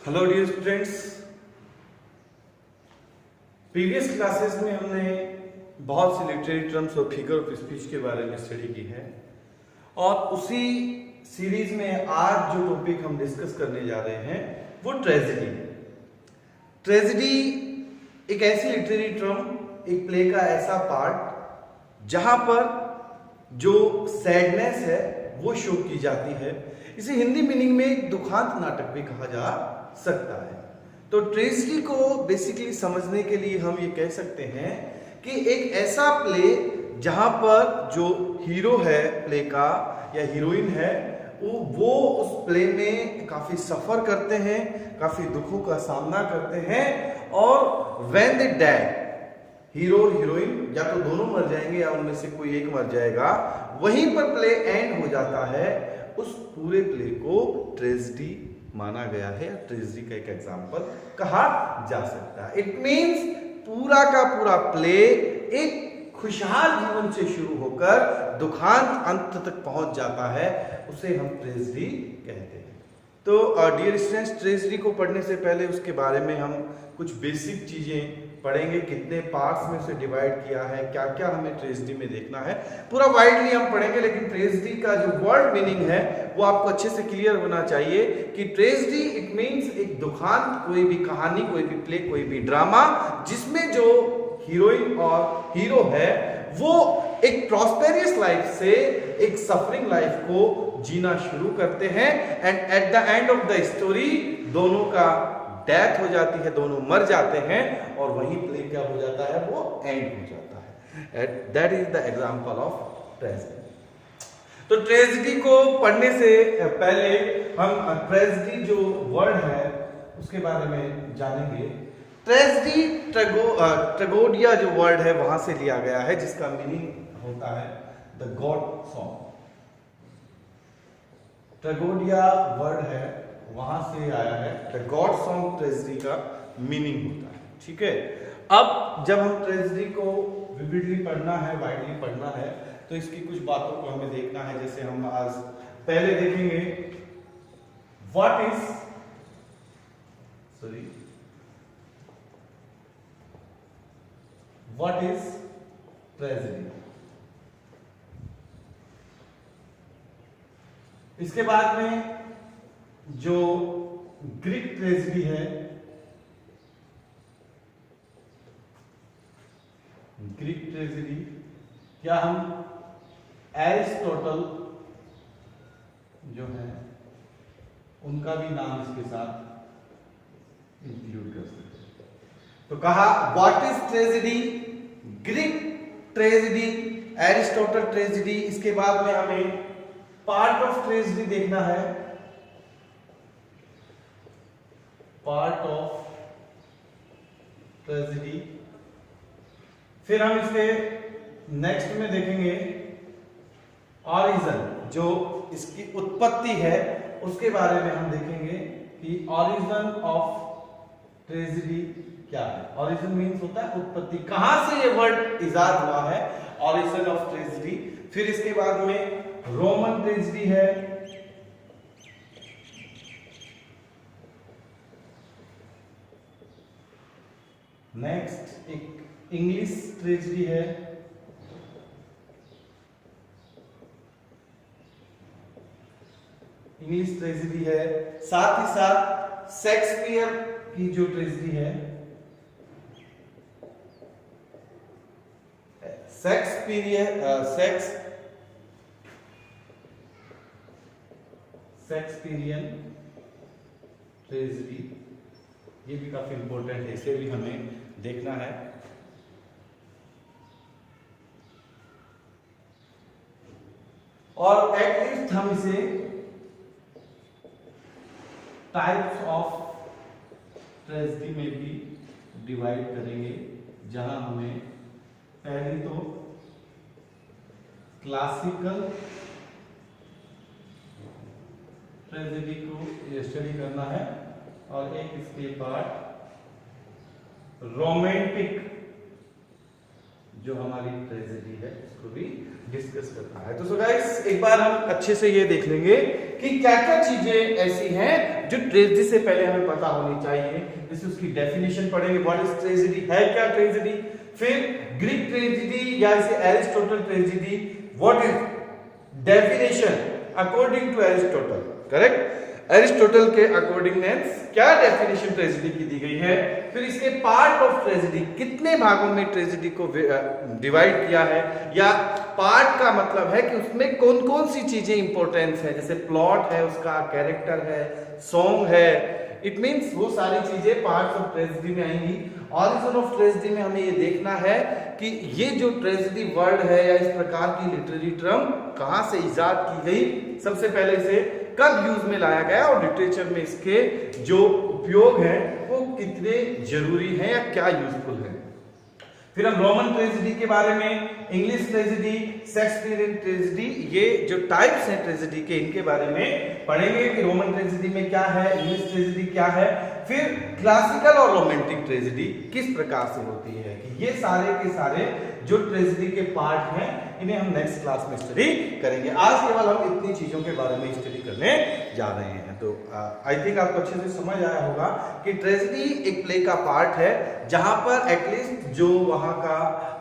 Hello dear students, previous classes में हमने बहुत सी लिटरेरी टर्म्स और फिगर ऑफ स्पीच के बारे में स्टडी की है और उसी सीरीज में आज जो टॉपिक हम डिस्कस करने जा रहे हैं वो ट्रेजेडी है। ट्रेजेडी एक ऐसी लिटरेरी टर्म, एक प्ले का ऐसा पार्ट जहां पर जो सैडनेस है वो शो की जाती है। इसे हिंदी मीनिंग में एक दुखांत नाटक भी कहा जा सकता है। तो ट्रेजेडी को बेसिकली समझने के लिए हम ये कह सकते हैं कि एक ऐसा प्ले जहां पर जो हीरो है प्ले का या हीरोइन है वो उस प्ले में काफी सफर करते हैं, काफी दुखों का सामना करते हैं और व्हेन दे डाई, हीरो और हीरोइन या तो दोनों मर जाएंगे या उनमें से कोई एक मर जाएगा, वहीं पर प्ले एंड हो जाता है। उस पूरे प्ले को ट्रेजेडी माना गया है या ट्रेजेडी का एक एग्जाम्पल कहा जा सकता है। इट मीन्स पूरा का पूरा प्ले एक खुशहाल जीवन से शुरू होकर दुखांत अंत तक पहुंच जाता है, उसे हम ट्रेजेडी कहते हैं। तो डियर स्टूडेंट्स, ट्रेजेडी को पढ़ने से पहले उसके बारे में हम कुछ बेसिक चीजें पढ़ेंगे। कितने पार्ट्स में उसे डिवाइड किया है, क्या क्या हमें ट्रेजेडी में देखना है, पूरा वाइडली हम पढ़ेंगे। लेकिन ट्रेजेडी का जो वर्ड मीनिंग है वो आपको अच्छे से क्लियर होना चाहिए कि ट्रेजेडी इट मीन्स एक दुखांत, कोई भी कहानी, कोई भी प्ले, कोई भी ड्रामा जिसमें जो हीरोइन और हीरो है वो एक प्रॉस्पेरियस लाइफ से एक सफरिंग लाइफ को जीना शुरू करते हैं and at the end of the story दोनों का डेथ हो जाती है, दोनों मर जाते हैं और वही प्ले क्या हो जाता है, वो एंड हो जाता है। That is the example of tragedy. तो ट्रेजेडी को पढ़ने से पहले हम ट्रेजेडी जो वर्ड है उसके बारे में जानेंगे। ट्रेजेडी ट्रेगोडिया जो वर्ड है वहां से लिया गया है, जिसका मीनिंग होता है द गॉड सॉन्ग। ट्रेगोडिया वर्ड है वहां से आया है, द गॉड सॉन्ग ट्रेजेडी का मीनिंग होता है। ठीक है, अब जब हम ट्रेजेडी को विविडली पढ़ना है, वाइडली पढ़ना है, तो इसकी कुछ बातों को हमें देखना है। जैसे हम आज पहले देखेंगे व्हाट इज ट्रेजेडी। इसके बाद में जो ग्रीक ट्रेजेडी है, ग्रीक ट्रेजेडी क्या हम एरिस्टोटल जो है उनका भी नाम इसके साथ इंक्लूड कर सकते हैं। तो कहा what is tragedy, Greek tragedy, Aristotle tragedy. इसके बाद में हमें पार्ट ऑफ ट्रेजेडी देखना है, पार्ट ऑफ ट्रेजेडी। फिर हम इसके नेक्स्ट में देखेंगे ऑरिजिन, जो इसकी उत्पत्ति है उसके बारे में हम देखेंगे कि ऑरिजिन ऑफ ट्रेजेडी क्या है। ऑरिजिन मीन्स होता है उत्पत्ति, कहां से ये वर्ड इजाद हुआ है, ऑरिजिन ऑफ ट्रेजेडी। फिर इसके बाद में रोमन ट्रेजेडी है, नेक्स्ट एक इंग्लिश ट्रेजेडी है, इंग्लिश ट्रेजेडी है, साथ ही साथ शेक्सपियर की जो ट्रेजेडी है, शेक्सपियरियन ट्रेजेडी, ये भी काफी इंपॉर्टेंट है, इसे भी हमें देखना है। और एटलीस्ट हम इसे टाइप्स ऑफ ट्रेजेडी में भी डिवाइड करेंगे, जहां हमें पहली तो क्लासिकल ट्रेजेडी को स्टडी करना है और एक इसके बाद रोमांटिक जो हमारी ट्रेजेडी है उसको भी डिस्कस करना है। तो सो गाइस, एक बार हम अच्छे से ये देख लेंगे कि क्या क्या चीजें ऐसी हैं जो ट्रेजेडी से पहले हमें पता होनी चाहिए। जैसे उसकी डेफिनेशन पढ़ेंगे, व्हाट इज ट्रेजेडी, है क्या ट्रेजेडी। फिर ग्रीक ट्रेजेडी या इसे Aristotle tragedy, what is definition according to Aristotle, correct. Aristotle के अकॉर्डिंग क्या डेफिनेशन ट्रेजेडी की दी गई है। फिर इसके पार्ट ऑफ ट्रेजेडी, कितने भागों में ट्रेजेडी को डिवाइड किया है, या पार्ट का मतलब है कि उसमें कौन कौन सी चीजें इंपॉर्टेंस है, जैसे प्लॉट है, उसका कैरेक्टर है, सॉन्ग है, इट मींस वो सारी चीजें पार्ट्स ऑफ ट्रेजेडी में आएंगी। ऑरिजिन ऑफ ट्रेजेडी में हमें ये देखना है कि ये जो ट्रेजेडी वर्ड है या इस प्रकार की लिटरेरी टर्म कहां से इजाद की गई, सबसे पहले इसे कब यूज में लाया गया और लिटरेचर में इसके जो उपयोग हैं वो कितने जरूरी हैं या क्या यूजफुल है। फिर हम रोमन ट्रेजेडी के बारे में, इंग्लिश ट्रेजेडी, शेक्सपियरियन ट्रेजेडी, ये जो टाइप्स हैं ट्रेजेडी के, इनके बारे में पढ़ेंगे कि रोमन ट्रेजेडी में क्या है, इंग्लिश ट्रेजेडी क्या है। फिर क्लासिकल और रोमांटिक ट्रेजेडी किस प्रकार से होती है, कि ये सारे के सारे जो ट्रेजेडी के पार्ट हैं इन्हें हम नेक्स्ट क्लास में स्टडी करेंगे। आज केवल हम इतनी चीजों के बारे में स्टडी करने जा रहे हैं। तो आई थिंक आपको अच्छे से समझ आया होगा कि ट्रेजेडी एक प्ले का पार्ट है जहां पर एटलीस्ट जो वहां का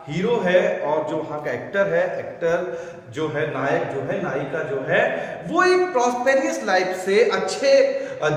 हीरो है और जो वहां का एक्टर है, एक्टर जो है, नायक जो है, नायिका जो है, वो एक प्रॉस्पेरियस लाइफ से, अच्छे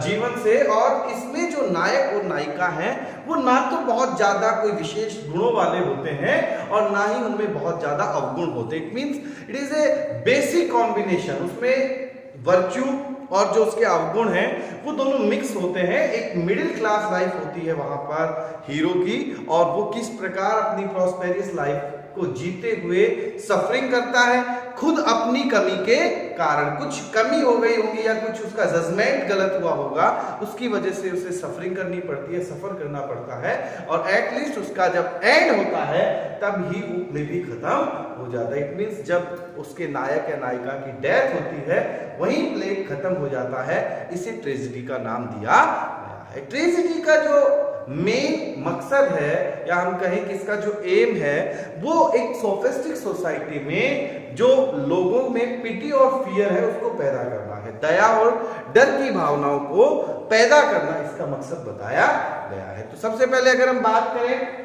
जीवन से, और इसमें जो नायक और नायिका हैं वो ना तो बहुत ज्यादा कोई विशेष गुणों वाले होते हैं और ना ही उनमें बहुत ज्यादा अवगुण होते। It means it is a basic combination, उसमें वर्च्यू और जो उसके अवगुण हैं वो दोनों मिक्स होते हैं। एक मिडिल क्लास लाइफ होती है वहां पर हीरो की, और वो किस प्रकार अपनी प्रॉस्पेरियस लाइफ को जीते हुए सफरिंग करता है, खुद अपनी कमी के कारण, कुछ कमी हो गई होगी या कुछ उसका जजमेंट गलत हुआ होगा, उसकी वजह से उसे सफरिंग करनी पड़ती है, सफर करना पड़ता है, और एटलीस्ट उसका जब एंड होता है तब ही वो प्ले भी खत्म हो जाता है। इट मींस जब उसके नायक या नायिका की डेथ होती है वहीं प्ले खत्म हो जाता है। इसे ट्रेजेडी का नाम दिया गया है। ट्रेजेडी का जो मेन मकसद है, या हम कहें कि इसका जो एम है, वो एक सोफिस्टिक सोसाइटी में जो लोगों में पिटी और फियर है उसको पैदा करना है, दया और डर की भावनाओं को पैदा करना इसका मकसद बताया गया है। तो सबसे पहले अगर हम बात करें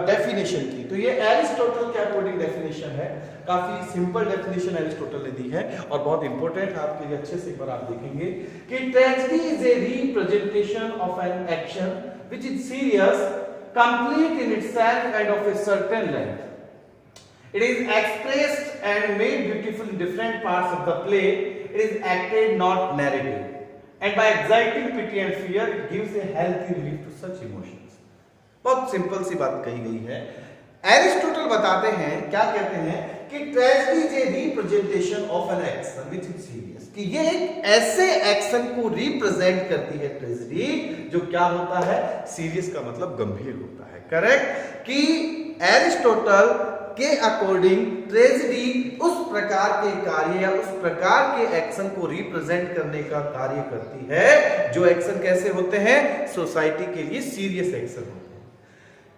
डेफिनेशन की, तो ये एरिस्टोटल के अकॉर्डिंग डेफिनेशन है। काफी सिंपल डेफिनेशन एरिस्टोटल ने दी है और बहुत इंपॉर्टेंट है आपके लिए, अच्छे से एक बार आप देखेंगे कि tragedy is a representation of an action which is serious, complete in itself and of a certain length. It is expressed and made beautiful in different parts of the play. It is acted, not narrated. And by exciting pity and fear, it gives a healthy relief to such emotions. बहुत simple सी बात कही गई है। Aristotle बताते हैं, क्या कहते हैं कि tragedy is a representation of an action which is serious, कि ये एक ऐसे एक्शन को रिप्रेजेंट करती है ट्रेजेडी जो क्या होता है, सीरियस का मतलब गंभीर होता है, करेक्ट। कि एरिस्टोटल के अकॉर्डिंग ट्रेजेडी उस प्रकार के कार्य या उस प्रकार के एक्शन को रिप्रेजेंट करने का कार्य करती है जो एक्शन कैसे होते हैं, सोसाइटी के लिए सीरियस एक्शन होते हैं,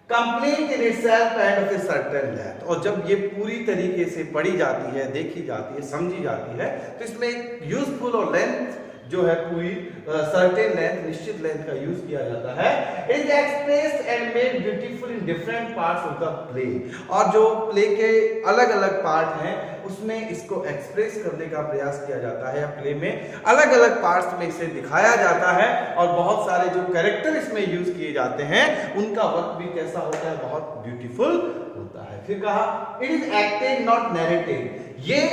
complete in itself end of a certain length. और जब ये पूरी तरीके से पढ़ी जाती है, देखी जाती है, समझी जाती है, तो इसमें एक यूजफुल और लेंथ जो है पूरी सर्टेन लेंथ, निश्चित लेंथ का यूज किया जाता है। Is expressed and made beautiful in different parts of the play, और जो प्ले के अलग अलग पार्ट हैं उसमें इसको एक्सप्रेस करने का प्रयास किया जाता है, या प्ले में अलग अलग पार्ट्स में इसे दिखाया जाता है, और बहुत सारे जो कैरेक्टर इसमें यूज किए जाते हैं उनका वर्क भी कैसा होता है, बहुत ब्यूटीफुल होता है। फिर कहा it is acted not narrated, ये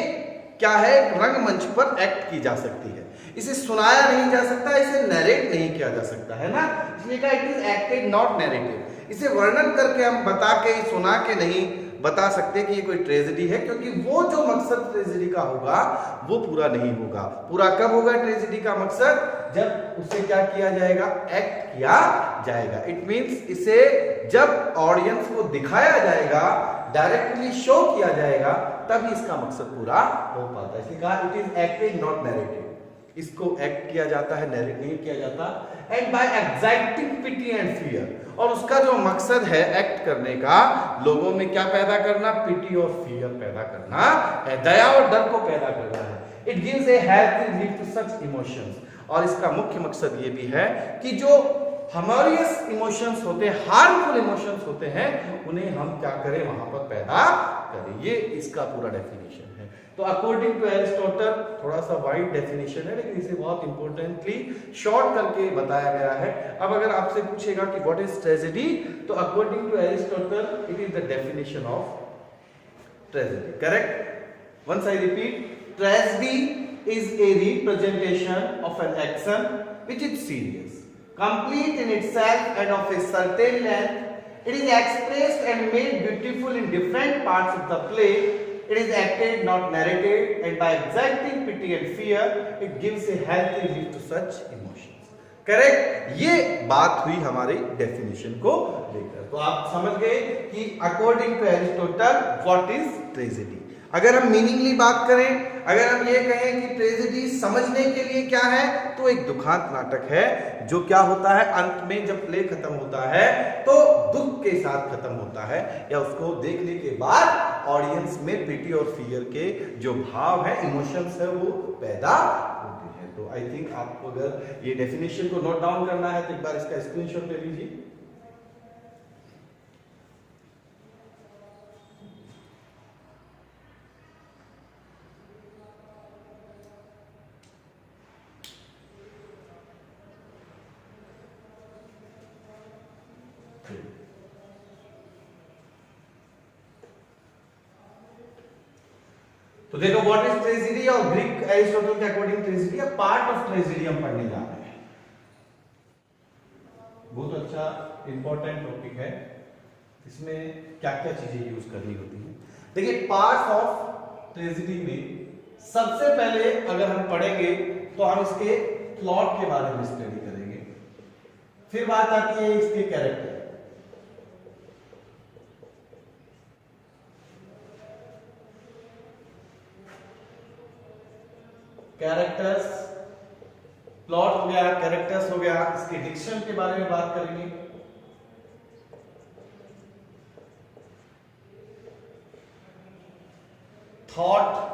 क्या है, रंगमंच पर एक्ट की जा सकती है, इसे सुनाया नहीं जा सकता, इसे नैरेट नहीं किया जा सकता, है ना, इसलिए कहा it is acted not narrated. इसे वर्णन करके हम बता के, सुना के नहीं बता सकते कि ये कोई ट्रेजेडी है, क्योंकि वो जो मकसद ट्रेजेडी का होगा वो पूरा नहीं होगा। पूरा कब होगा ट्रेजेडी का मकसद, जब उसे क्या किया जाएगा, एक्ट किया जाएगा। इट मींस इसे जब ऑडियंस को दिखाया जाएगा, डायरेक्टली शो किया जाएगा, तभी इसका मकसद पूरा हो पाता है। इसलिए कहा it is acted not narrated, इसको एक्ट किया जाता है, नैरेट नहीं किया जाता। And by exciting pity and fear, और उसका जो मकसद है एक्ट करने का, लोगों में क्या पैदा करना, पिटी और फियर पैदा करना है, दया और डर को पैदा करना है। It gives a healthy relief to such emotions. और इसका मुख्य मकसद ये भी है कि जो हमारे इमोशंस होते हैं, हार्मफुल इमोशंस होते हैं, उन्हें हम क्या करें, वहां पर पैदा करें। ये इसका पूरा डेफिनेशन है। तो अकॉर्डिंग टू एरिस्टोटल, थोड़ा सा वाइड डेफिनेशन है लेकिन इसे बहुत इंपॉर्टेंटली शॉर्ट करके बताया गया है। अब अगर आपसे पूछेगा कि व्हाट इज ट्रेजेडी, तो according to Aristotle it is the definition of tragedy. Correct? Once I repeat, tragedy is a representation of an action which is serious, complete in itself and of a certain length. It is expressed and made beautiful in different parts of the play. It is acted, not narrated, and by exacting pity and fear, it gives a healthy relief to such emotions. Correct? ये बात हुई हमारे definition को लेकर। तो आप समझ गए कि according to Aristotle what is tragedy. अगर हम मीनिंगली बात करें, अगर हम ये कहें कि ट्रेजेडी समझने के लिए क्या है, तो एक दुखांत नाटक है जो क्या होता है, अंत में जब प्ले खत्म होता है तो दुख के साथ खत्म होता है, या उसको देखने के बाद ऑडियंस में पिटी और फियर के जो भाव है, इमोशंस है, वो पैदा होते हैं। तो आई थिंक आपको अगर ये डेफिनेशन को नोट डाउन करना है तो एक बार इसका स्क्रीनशॉट ले लीजिए। तो देखो व्हाट इज ट्रेजेडी, और ग्रीक एरिस्टोटल के according tragedy, part of tragedy हम पढ़ने जा रहे हैं। बहुत अच्छा इंपॉर्टेंट टॉपिक है, इसमें क्या क्या चीजें यूज करनी होती हैं। देखिए पार्ट ऑफ ट्रेजेडी में सबसे पहले अगर हम पढ़ेंगे तो हम इसके प्लॉट के बारे में स्टडी करेंगे, फिर बात आती है इसके कैरेक्टर, कैरेक्टर्स, प्लॉट हो गया, कैरेक्टर्स हो गया, इसके डिक्शन के बारे में बात करेंगे, थॉट,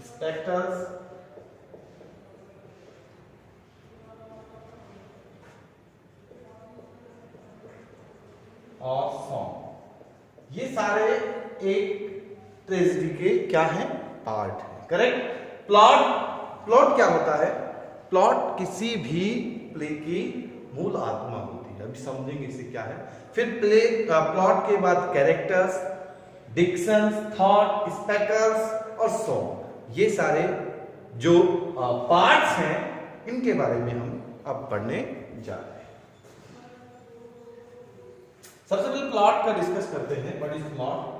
स्पेक्टर्स, और सॉन्ग। ये सारे एक ट्रेजेडी के क्या हैं, पार्ट है। करेक्ट? प्लॉट क्या होता है? प्लॉट किसी भी प्ले की मूल आत्मा होती है। अभी समझेंगे इसे क्या है। फिर प्लॉट के बाद कैरेक्टर्स, डिक्शंस, थॉट, स्पेक्टर्स और सॉन्ग, ये सारे जो पार्ट्स हैं, इनके बारे में हम अब पढ़ने जा रहे हैं। सबसे पहले प्लॉट का डिस्कस करते हैं। What is plot?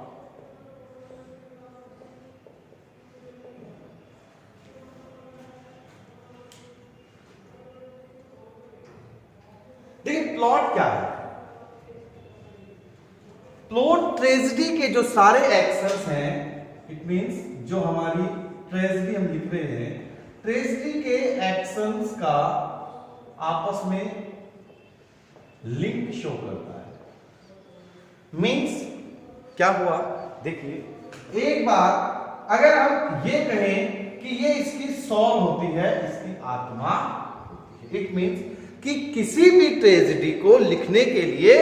देखिए प्लॉट क्या है? प्लॉट ट्रेजेडी के जो सारे एक्शंस हैं, इट मींस जो हमारी ट्रेजेडी हम लिख रहे हैं, ट्रेजेडी के एक्शंस का आपस में लिंक शो करता है। मीन्स क्या हुआ? देखिए एक बार अगर हम ये कहें कि ये इसकी सॉल होती है, इसकी आत्मा होती है, इट मीन्स कि किसी भी ट्रेजेडी को लिखने के लिए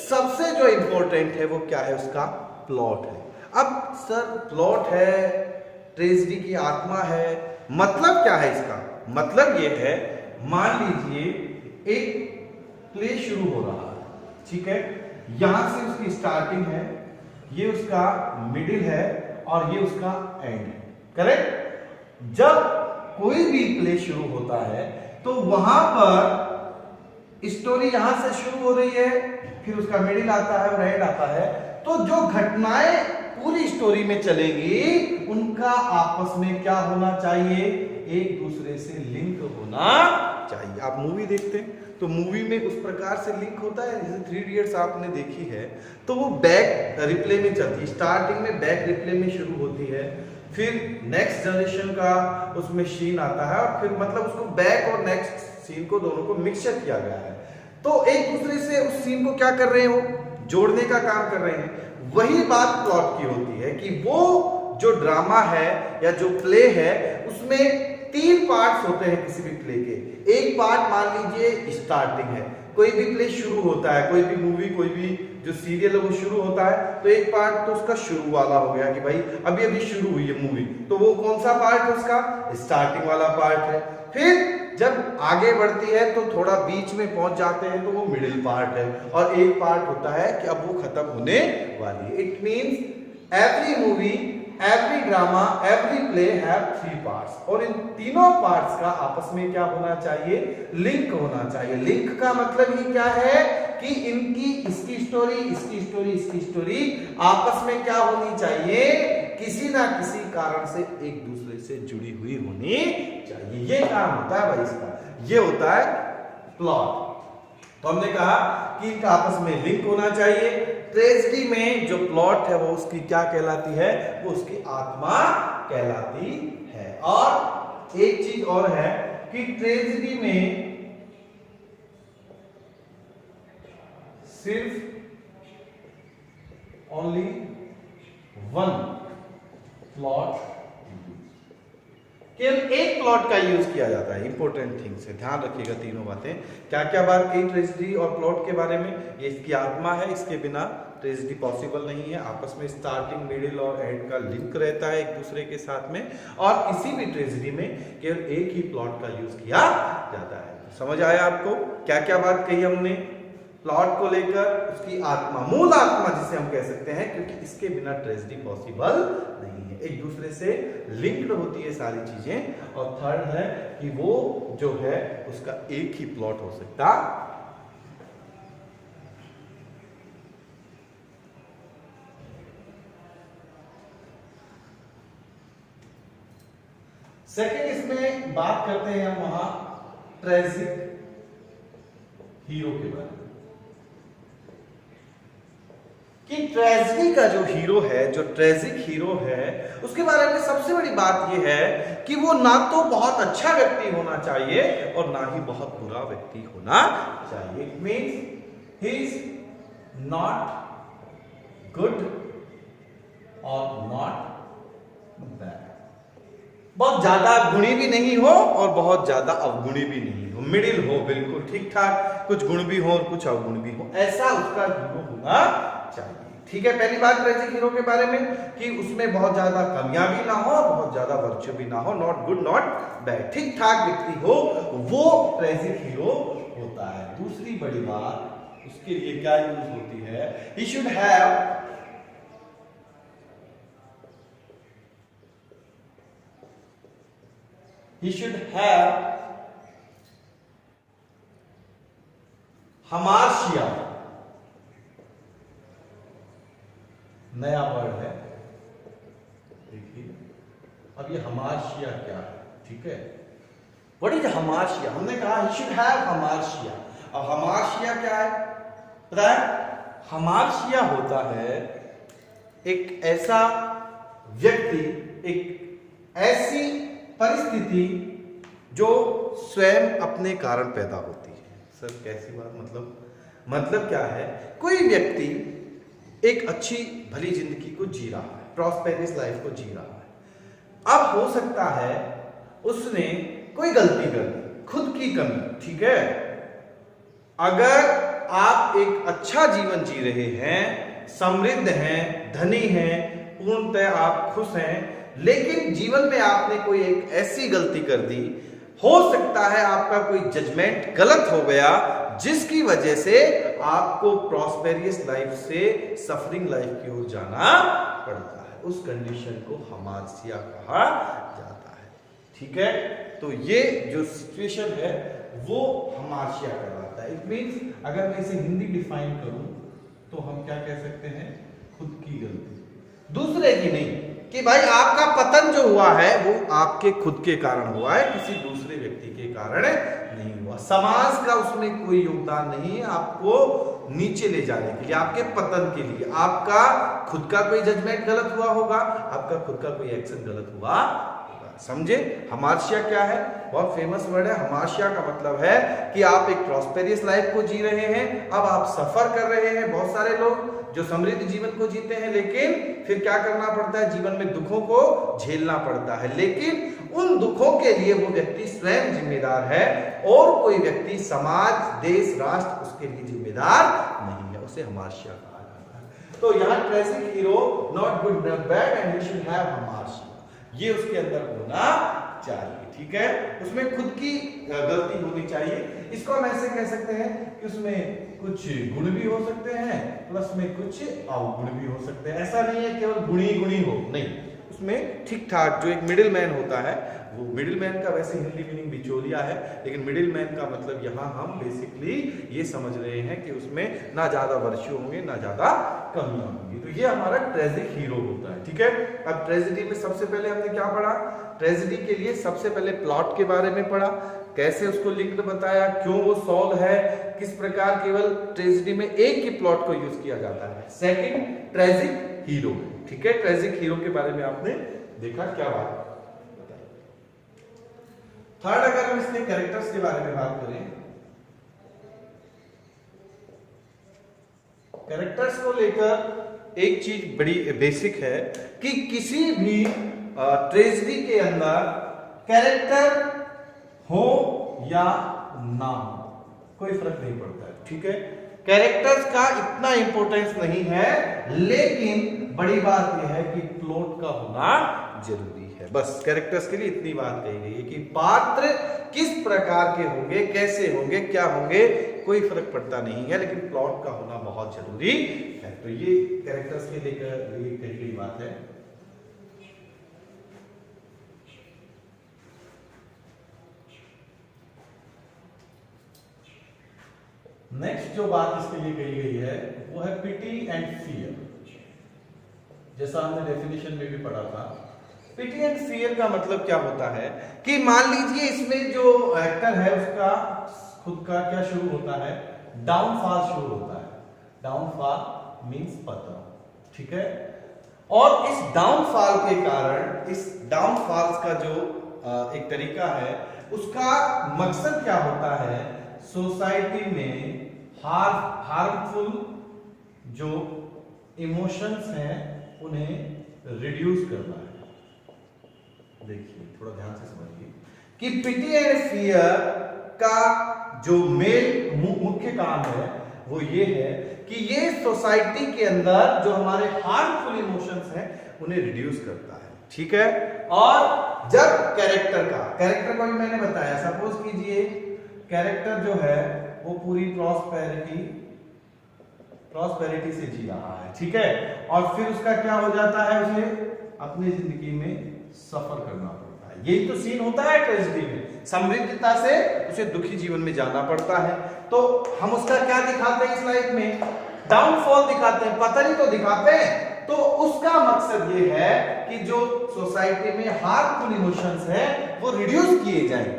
सबसे जो इंपॉर्टेंट है वो क्या है? उसका प्लॉट है। अब सर प्लॉट है, ट्रेजेडी की आत्मा है, मतलब क्या है इसका? मतलब ये है, मान लीजिए एक प्ले शुरू हो रहा है, ठीक है, यहां से उसकी स्टार्टिंग है, ये उसका मिडिल है और ये उसका एंड है। करेक्ट? जब कोई भी प्ले शुरू होता है तो वहां पर स्टोरी यहां से शुरू हो रही है, फिर उसका मिडिल आता है और एंड आता है, तो जो घटनाएं पूरी स्टोरी में चलेगी उनका आपस में क्या होना चाहिए? एक दूसरे से लिंक होना चाहिए। आप मूवी देखते हैं तो मूवी में उस प्रकार से लिंक होता है, जैसे 3 इडियट्स आपने देखी है तो वो बैक रिप्ले में चलती है, स्टार्टिंग में बैक रिप्ले में शुरू होती है, फिर नेक्स्ट जनरेशन का उसमें सीन आता है और फिर मतलब उसको बैक और नेक्स्ट सीन को दोनों को मिक्सचर किया गया है। तो एक दूसरे से उस सीन को क्या कर रहे हो, जोड़ने का काम कर रहे हैं। वही बात प्लॉट की होती है कि वो जो ड्रामा है या जो प्ले है उसमें 3 पार्ट्स होते हैं किसी भी प्ले के। एक पार्ट मान लीजिए स्टार्टिंग है, कोई भी प्ले शुरू होता है, कोई भी मूवी, कोई भी जो सीरियल है वो शुरू होता है, तो एक पार्ट तो उसका शुरू वाला हो गया कि भाई अभी अभी शुरू हुई है मूवी, तो वो कौन सा पार्ट है उसका, स्टार्टिंग वाला पार्ट है। फिर जब आगे बढ़ती है तो थोड़ा बीच में पहुंच जाते हैं तो वो मिडिल पार्ट है, और एक पार्ट होता है कि अब वो खत्म होने वाली है। It means every movie, every drama, every play have 3 parts, और इन तीनों पार्ट्स का आपस में क्या होना चाहिए, लिंक होना चाहिए। लिंक का मतलब ही क्या है कि इनकी, इसकी स्टोरी, इसकी स्टोरी, इसकी स्टोरी आपस में क्या होनी चाहिए, किसी ना किसी कारण से एक दूसरे से जुड़ी हुई होनी चाहिए। ये काम होता है भाई इसका, ये होता है प्लॉट। तो हमने कहा कि इनका आपस में लिंक होना चाहिए। ट्रेजेडी में जो प्लॉट है वो उसकी क्या कहलाती है, वो उसकी आत्मा कहलाती है। और एक चीज और है कि ट्रेजेडी में सिर्फ ओनली 1 प्लॉट, केवल एक प्लॉट का यूज किया जाता है। इंपॉर्टेंट थिंग्स है, ध्यान रखिएगा तीनों बातें। क्या क्या बात कही ट्रेजेडी और प्लॉट के बारे में, ये इसकी आत्मा है, इसके बिना ट्रेजेडी पॉसिबल नहीं है। आपस में स्टार्टिंग, मिडिल और एंड का लिंक रहता है एक दूसरे के साथ में, और किसी भी ट्रेजेडी में केवल एक ही प्लॉट का यूज किया जाता है। समझ आया आपको क्या क्या बात कही हमने प्लॉट को लेकर, उसकी आत्मा, मूल आत्मा जिसे हम कह सकते हैं, क्योंकि इसके बिना ट्रेजेडी पॉसिबल नहीं है। एक दूसरे से लिंक्ड होती है सारी चीजें। और थर्ड है कि वो जो है उसका एक ही प्लॉट हो सकता। सेकंड इसमें बात करते हैं हम वहां ट्रेजिक हीरो के बारे में, कि ट्रेजेडी का जो हीरो है, जो ट्रेजिक हीरो है, उसके बारे में सबसे बड़ी बात यह है कि वो ना तो बहुत अच्छा व्यक्ति होना चाहिए और ना ही बहुत बुरा व्यक्ति होना चाहिए। It means he is not good और नॉट बैड। बहुत ज्यादा गुणी भी नहीं हो और बहुत ज्यादा अवगुणी भी नहीं हो, मिडिल हो, बिल्कुल ठीक ठाक, कुछ गुण भी हो और कुछ अवगुण भी हो, ऐसा उसका हीरो होना चाहिए। ठीक है, पहली बात ट्रेजिक हीरो के बारे में कि उसमें बहुत ज्यादा कमियां भी ना हो, बहुत ज्यादा वर्च्यू भी ना हो, नॉट गुड नॉट बैड, ठीक ठाक व्यक्ति हो, वो ट्रेजिक हीरो होता है। दूसरी बड़ी बात उसके लिए क्या यूज होती है, ही शुड हैव हमाशिया, नया वर्ड है, देखिए। अब ये हमाशिया क्या है, ठीक है, व्हाट इज हमाशिया? हमने कहा ही शुड हैव हमाशिया। अब हमाशिया क्या है पता है? हमाशिया होता है एक ऐसा व्यक्ति, एक ऐसी परिस्थिति जो स्वयं अपने कारण पैदा होती है। सर कैसी बात, मतलब क्या है, कोई व्यक्ति एक अच्छी भली जिंदगी को जी रहा है, प्रॉस्पेरियस लाइफ को जी रहा है। अब हो सकता है उसने कोई गलती कर दी, खुद की कमी, ठीक है। अगर आप एक अच्छा जीवन जी रहे हैं, समृद्ध हैं, धनी हैं, पूर्णतः आप खुश हैं, लेकिन जीवन में आपने कोई एक ऐसी गलती कर दी, हो सकता है आपका कोई जजमेंट गलत हो गया, जिसकी वजह से आपको प्रॉस्पेरियस लाइफ से सफरिंग लाइफ की ओर जाना पड़ता है। उस कंडीशन को हमाशिया कहा जाता है, ठीक है। तो ये जो सिचुएशन है वो हमाशिया कहलाता है। इट मीन्स अगर मैं इसे हिंदी डिफाइन करूं तो हम क्या कह सकते हैं, खुद की गलती, दूसरे की नहीं, कि भाई आपका पतन जो हुआ है वो आपके खुद के कारण हुआ है, किसी दूसरे व्यक्ति के कारण नहीं हुआ। समाज का उसमें कोई योगदान नहीं है आपको नीचे ले जाने के लिए, आपके पतन के लिए। आपका खुद का कोई जजमेंट गलत हुआ होगा, आपका खुद का कोई एक्शन गलत हुआ होगा। समझे? हमार्शिया क्या है? बहुत फेमस वर्ड है। हमार्शिया का मतलब है कि आप एक प्रॉस्पेरियस लाइफ को जी रहे हैं, अब आप सफर कर रहे हैं। बहुत सारे लोग जो समृद्ध जीवन को जीते हैं, लेकिन फिर क्या करना पड़ता है? जीवन में दुखों को झेलना पड़ता है, लेकिन उन दुखों के लिए वो व्यक्ति स्वयं जिम्मेदार है और कोई व्यक्ति, समाज, देश, राष्ट्र उसके लिए जिम्मेदार नहीं है। उसे हमार्शिया कहा जाता है। तो यहाँ tragic hero, not good not bad, and he should have hamartia, ये उसके अंदर होना चाहिए। ठीक है, उसमें खुद की गलती होनी चाहिए। इसको हम ऐसे कह सकते हैं कि उसमें कुछ गुण भी हो सकते हैं, प्लस में कुछ अवगुण भी हो सकते हैं। ऐसा नहीं है केवल गुणी गुणी हो, नहीं, उसमें ठीक ठाक जो एक मिडिल मैन होता है, वो मिडिल मैन का वैसे हिंदी मीनिंग बिचौलिया है, लेकिन मिडिल मैन का मतलब यहाँ हम बेसिकली ये समझ रहे हैं कि उसमें ना ज्यादा वर्षीय होंगे ना ज्यादा कमियां होंगी। तो ये हमारा ट्रेजिक हीरो होता है। ठीक है, अब ट्रेजेडी में सबसे पहले हमने क्या पढ़ा? ट्रेजेडी के लिए सबसे पहले प्लॉट के बारे में पढ़ा, कैसे उसको लिंक्ड बताया, क्यों वो सॉल्व है, किस प्रकार केवल ट्रेजेडी में एक ही प्लॉट को यूज किया जाता है। Second, tragic hero. ठीक है, ट्रेजिक हीरो के बारे में आपने देखा, क्या बात बताई। थर्ड, अगर हम इसके कैरेक्टर्स के बारे में बात करें, कैरेक्टर्स को लेकर एक चीज बड़ी बेसिक है कि किसी भी ट्रेजेडी के अंदर कैरेक्टर हो या ना हो, कोई फर्क नहीं पड़ता है। ठीक है, कैरेक्टर्स का इतना इंपॉर्टेंस नहीं है, लेकिन बड़ी बात यह है कि प्लॉट का होना जरूरी है। बस कैरेक्टर्स के लिए इतनी बात कही गई है कि पात्र किस प्रकार के होंगे, कैसे होंगे, क्या होंगे, कोई फर्क पड़ता नहीं है, लेकिन प्लॉट का होना बहुत जरूरी है। तो ये कैरेक्टर्स के लिए कही गई बात है। नेक्स्ट जो बात इसके लिए कही गई है वो है पिटी एंड फियर। जैसा हमने डेफिनेशन में भी पढ़ा था, पिटी एंड फियर का मतलब क्या होता है कि मान लीजिए इसमें जो एक्टर है उसका खुद का क्या शुरू होता है? डाउनफॉल शुरू होता है। डाउनफॉल मींस पतन। ठीक है, और इस डाउनफॉल के कारण, इस डाउनफॉल का जो एक तरीका है, उसका मकसद क्या होता है? सोसाइटी में हार्मफुल जो इमोशंस हैं उन्हें रिड्यूस करना है। देखिए, थोड़ा ध्यान से समझिए कि पिटी एंड फियर का जो मुख्य काम है वो ये है कि ये सोसाइटी के अंदर जो हमारे हार्मफुल इमोशंस हैं उन्हें रिड्यूस करता है। ठीक है, और जब कैरेक्टर को भी मैंने बताया, सपोज कीजिए कैरेक्टर जो है वो पूरी प्रॉस्पेरिटी से जी रहा है। ठीक है, और फिर उसका क्या हो जाता है? उसे अपनी जिंदगी में सफर करना पड़ता है। यही तो सीन होता है ट्रेजेडी में, समृद्धता से उसे दुखी जीवन में जाना पड़ता है। तो हम उसका क्या दिखाते हैं इस लाइफ में? डाउनफॉल दिखाते हैं, पतन ही तो दिखाते हैं। तो उसका मकसद ये है कि जो सोसाइटी में हार्मफुल इमोशंस है वो रिड्यूस किए जाएं,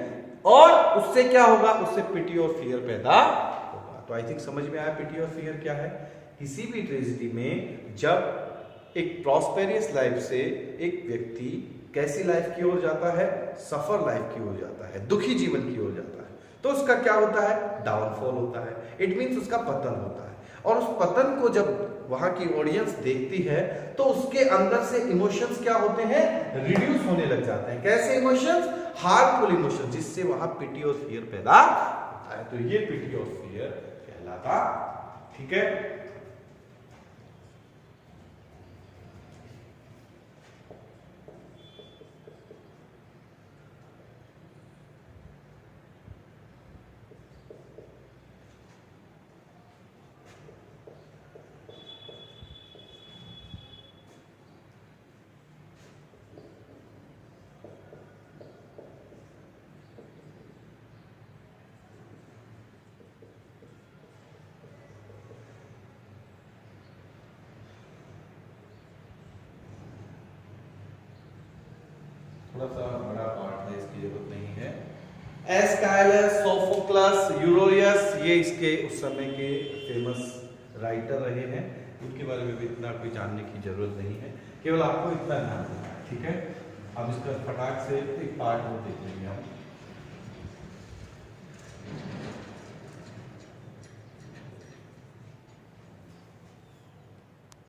और उससे क्या होगा? उससे पिटी और फियर पैदा होगा। तो आई थिंक समझ में आया पिटी और फियर क्या है। किसी भी ट्रेजेडी में जब एक प्रॉस्पेरियस लाइफ से एक व्यक्ति कैसी लाइफ की ओर जाता है? सफर लाइफ की ओर जाता है, दुखी जीवन की ओर जाता है, तो उसका क्या होता है? डाउनफॉल होता है। इट मीन्स उसका पतन होता है। और उस पतन को जब वहां की ऑडियंस देखती है तो उसके अंदर से इमोशंस क्या होते हैं? रिड्यूस होने लग जाते हैं। कैसे इमोशंस? हार्मफुल इमोशंस, जिससे वहां पिटी और फियर पैदा होता है। तो ये पिटी और फियर कहलाता। ठीक है, थोड़ा सा बड़ा पार्ट है, इसकी जरूरत नहीं है। एस्काइलस, सोफोक्लस, यूरोयस, ये इसके उस समय के फेमस राइटर रहे हैं। उनके बारे में भी इतना कोई जानने की जरूरत नहीं है, केवल आपको इतना ध्यान देना है। ठीक है, अब इसका फटाक से एक पार्ट वो देख लेंगे हम।